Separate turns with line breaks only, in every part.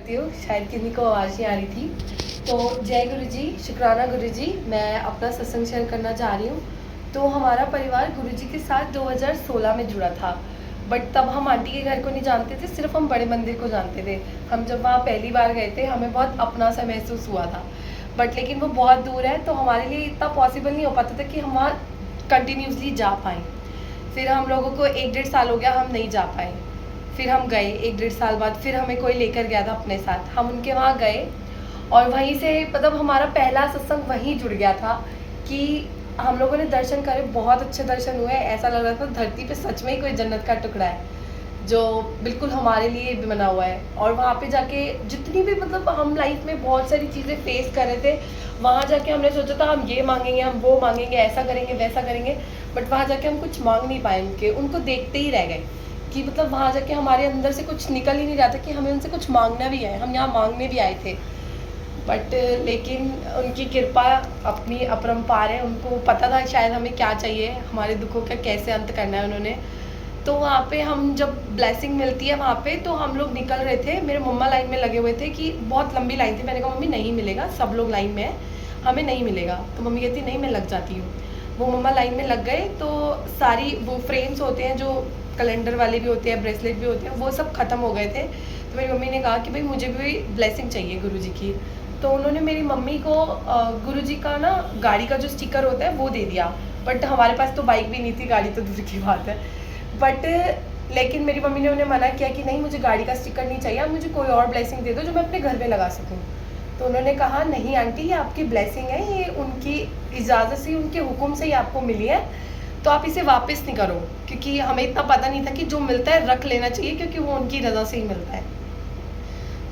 करती हूँ, शायद किन्हीं को आवाज़ नहीं आ रही थी। तो जय गुरु जी, शुक्राना गुरु जी। मैं अपना सत्संग शेयर करना चाह रही हूँ। तो हमारा परिवार गुरु जी के साथ 2016 में जुड़ा था, बट तब हम आंटी के घर को नहीं जानते थे, सिर्फ हम बड़े मंदिर को जानते थे। हम जब वहाँ पहली बार गए थे हमें बहुत अपना सा महसूस हुआ था, बट लेकिन वो बहुत दूर है तो हमारे लिए इतना पॉसिबल नहीं हो पाता था कि हम वहाँ कंटिन्यूसली जा पाएँ। फिर हम लोगों को 1-1.5 साल हो गया, हम नहीं जा पाए। फिर हम गए 1-1.5 साल बाद, फिर हमें कोई लेकर गया था अपने साथ, हम उनके वहाँ गए और वहीं से मतलब हमारा पहला सत्संग वहीं जुड़ गया था कि हम लोगों ने दर्शन करे, बहुत अच्छे दर्शन हुए। ऐसा लग रहा था धरती पे सच में ही कोई जन्नत का टुकड़ा है जो बिल्कुल हमारे लिए भी बना हुआ है। और वहाँ पे जाके जितनी भी मतलब हम लाइफ में बहुत सारी चीज़ें फेस कर रहे थे, वहाँ जाके हमने सोचा था हम ये मांगेंगे, हम वो मांगेंगे, ऐसा करेंगे, वैसा करेंगे, बट वहाँ जाके हम कुछ मांग नहीं पाए। उनको देखते ही रह गए कि मतलब वहाँ जाके हमारे अंदर से कुछ निकल ही नहीं रहा था कि हमें उनसे कुछ मांगना भी है। हम यहाँ मांगने भी आए थे, बट लेकिन उनकी कृपा अपनी अपरंपार है। उनको पता था शायद हमें क्या चाहिए, हमारे दुखों का कैसे अंत करना है उन्होंने। तो वहाँ पे हम जब ब्लेसिंग मिलती है वहाँ पे, तो हम लोग निकल रहे थे, मेरे मम्मा लाइन में लगे हुए थे कि बहुत लंबी लाइन थी। मैंने कहा मम्मी नहीं मिलेगा, सब लोग लाइन में है, हमें नहीं मिलेगा। तो मम्मी कहती नहीं मैं लग जाती हूँ। वो मम्मा लाइन में लग गए तो सारी वो फ्रेम्स होते हैं जो कैलेंडर वाले भी होते हैं, ब्रेसलेट भी होते हैं, वो सब ख़त्म हो गए थे। तो मेरी मम्मी ने कहा कि भाई मुझे भी ब्लेसिंग चाहिए गुरु जी की। तो उन्होंने मेरी मम्मी को गुरु जी का ना गाड़ी का जो स्टिकर होता है वो दे दिया, बट हमारे पास तो बाइक भी नहीं थी, गाड़ी तो दूर की बात है। बट लेकिन मेरी मम्मी ने उन्हें मना किया कि नहीं मुझे गाड़ी का स्टिकर नहीं चाहिए, आप मुझे कोई और ब्लेसिंग दे दो जो मैं अपने घर में लगा सकूँ। तो उन्होंने कहा नहीं आंटी, ये आपकी ब्लेसिंग है, ये उनकी इजाज़त से, उनके हुक्म से ही आपको मिली है, तो आप इसे वापस नहीं करो। क्योंकि हमें इतना पता नहीं था कि जो मिलता है रख लेना चाहिए, क्योंकि वो उनकी रज़ा से ही मिलता है।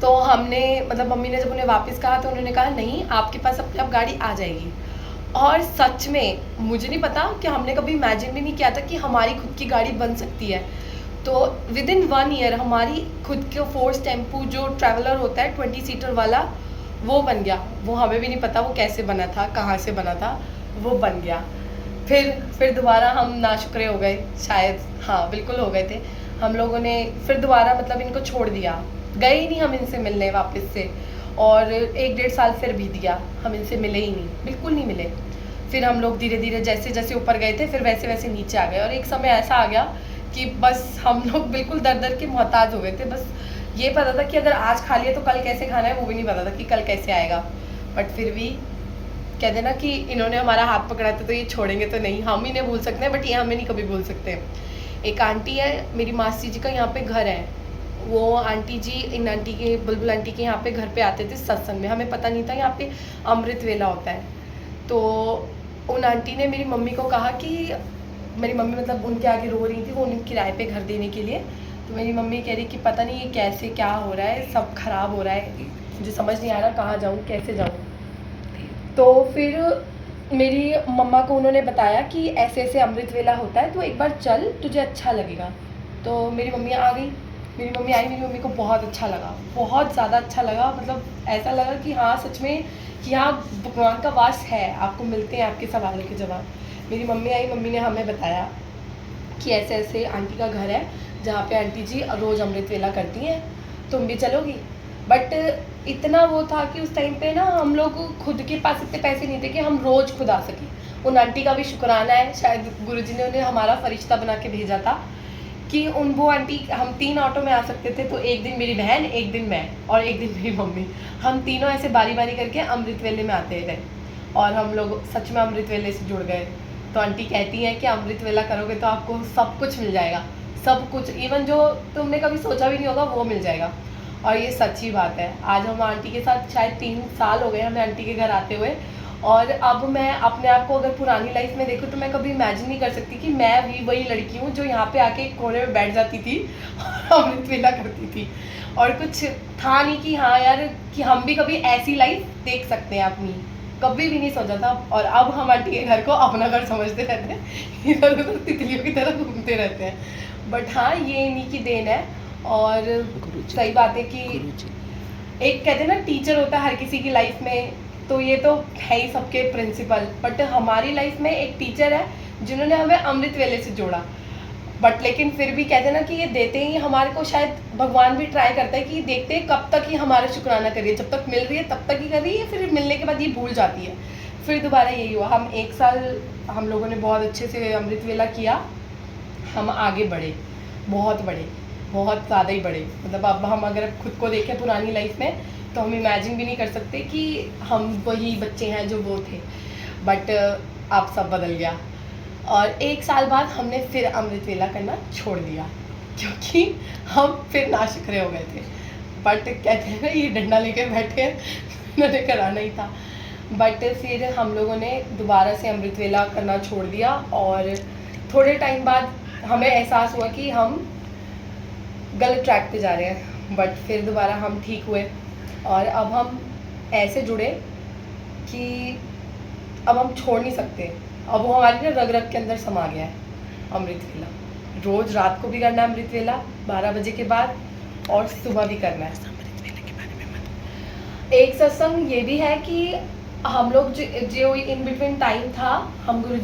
तो हमने मतलब मम्मी ने जब उन्हें वापस कहा तो उन्होंने कहा नहीं आपके पास अपने आप गाड़ी आ जाएगी। और सच में मुझे नहीं पता कि हमने कभी इमेजिन भी नहीं किया था कि हमारी खुद की गाड़ी बन सकती है। तो विद इन 1 ईयर हमारी खुद के फोर्स टेम्पू जो ट्रैवलर होता है 20 सीटर वाला, वो बन गया। वो हमें भी नहीं पता वो कैसे बना था, कहाँ से बना था, वो बन गया। फिर दोबारा हम नाशुक्रे हो गए शायद, हाँ बिल्कुल हो गए थे। हम लोगों ने फिर दोबारा मतलब इनको छोड़ दिया, गए ही नहीं हम इनसे मिलने वापस से। और 1-1.5 साल फिर भी दिया, हम इनसे मिले ही नहीं, बिल्कुल नहीं मिले। फिर हम लोग धीरे धीरे जैसे जैसे ऊपर गए थे फिर वैसे वैसे नीचे आ गए। और एक समय ऐसा आ गया कि बस हम लोग बिल्कुल दर दर के मोहताज हो गए थे। बस ये पता था कि अगर आज खा लिया तो कल कैसे खाना है, वो भी नहीं पता था कि कल कैसे आएगा। बट फिर भी कहते ना कि इन्होंने हमारा हाथ पकड़ा था तो ये छोड़ेंगे तो नहीं। हम इन्हें भूल सकते हैं बट ये हमें नहीं कभी भूल सकते। एक आंटी है मेरी मासी जी का यहाँ पे घर है, वो आंटी जी इन आंटी के बुलबुल आंटी के यहाँ पे घर पे आते थे सत्संग में। हमें पता नहीं था यहाँ पे अमृत वेला होता है। तो उन आंटी ने मेरी मम्मी को कहा कि मेरी मम्मी मतलब उनके आगे रो रही थी, वो उन्हें किराए पे घर देने के लिए। तो मेरी मम्मी कह रही कि पता नहीं ये कैसे क्या हो रहा है, सब खराब हो रहा है, मुझे समझ नहीं आ रहा कहाँ जाऊँ कैसे जाऊँ। तो फिर मेरी मम्मा को उन्होंने बताया कि ऐसे ऐसे अमृत वेला होता है, तो एक बार चल तुझे अच्छा लगेगा। तो मेरी मम्मी आ गई, मेरी मम्मी आई, मेरी मम्मी को बहुत अच्छा लगा, बहुत ज़्यादा अच्छा लगा। मतलब ऐसा लगा कि हाँ सच में कि हाँ भगवान का वास है, आपको मिलते हैं आपके सवालों के जवाब। मेरी मम्मी आई, मम्मी ने हमें बताया कि ऐसे ऐसे आंटी का घर है जहाँ पे आंटी जी रोज़ अमृत वेला करती हैं, तुम भी चलोगी। बट इतना वो था कि उस टाइम पे ना हम लोग खुद के पास इतने पैसे नहीं थे कि हम रोज़ खुद आ सकें। उन आंटी का भी शुक्राना है, शायद गुरुजी ने उन्हें हमारा फरिश्ता बना के भेजा था कि वो आंटी, हम 3 ऑटो में आ सकते थे। तो एक दिन मेरी बहन, एक दिन मैं और एक दिन मेरी मम्मी, हम तीनों ऐसे बारी बारी करके अमृत वेले में आते थे। और हम लोग सच में अमृत वेले से जुड़ गए। तो आंटी कहती हैं कि अमृत वेला करोगे तो आपको सब कुछ मिल जाएगा, सब कुछ, इवन जो तुमने कभी सोचा भी नहीं होगा वो मिल जाएगा। और ये सच्ची बात है। आज हम आंटी के साथ शायद 3 साल हो गए हमें आंटी के घर आते हुए। और अब मैं अपने आप को अगर पुरानी लाइफ में देखूँ तो मैं कभी इमेजिन नहीं कर सकती कि मैं भी वही लड़की हूँ जो यहाँ पे आके एक कोने में बैठ जाती थी और अमृत वेला करती थी। और कुछ था नहीं कि हाँ यार कि हम भी कभी ऐसी लाइफ देख सकते हैं अपनी, कभी भी नहीं सोचा था। और अब हम आंटी के घर को अपना घर समझते रहते हैं, इधर उधर तितलियों की तरह घूमते रहते हैं। बट हाँ ये इन्हीं की देन है। और सही बात है कि एक कहते हैं ना टीचर होता है हर किसी की लाइफ में, तो ये तो है ही सबके प्रिंसिपल। बट हमारी लाइफ में एक टीचर है जिन्होंने हमें अमृत वेले से जोड़ा। बट लेकिन फिर भी कहते हैं ना कि ये देते ही हमारे को, शायद भगवान भी ट्राई करता है कि देखते हैं कब तक ही हमारा शुक्राना करिए, जब तक मिल रही है तब तक ही कर रही है, फिर मिलने के बाद ये भूल जाती है। फिर दोबारा यही हुआ, हम 1 साल हम लोगों ने बहुत अच्छे से अमृत वेला किया, हम आगे बढ़े, बहुत बढ़े, बहुत ज़्यादा ही बढ़े। मतलब अब हम अगर खुद को देखें पुरानी लाइफ में तो हम इमेजिन भी नहीं कर सकते कि हम वही बच्चे हैं जो वो थे। बट अब सब बदल गया और 1 साल बाद हमने फिर अमृत वेला करना छोड़ दिया क्योंकि हम फिर नाशुक्रे हो गए थे। बट कहते हैं ना ये डंडा लेके बैठे उन्होंने कराना ही था। बट फिर हम लोगों ने दोबारा से अमृत वेला करना छोड़ दिया और थोड़े टाइम बाद हमें एहसास हुआ कि हम गलत ट्रैक पे जा रहे हैं। बट फिर दोबारा हम ठीक हुए और अब हम ऐसे जुड़े कि अब हम छोड़ नहीं सकते। अब वो हमारी ना रग रग के अंदर समा गया है अमृत वेला। रोज़ रात को भी करना है अमृत वेला 12 बजे के बाद और सुबह भी करना है। एक सत्संग ये भी है कि हम लोग जो इन बिटवीन टाइम था, हम गुरुजी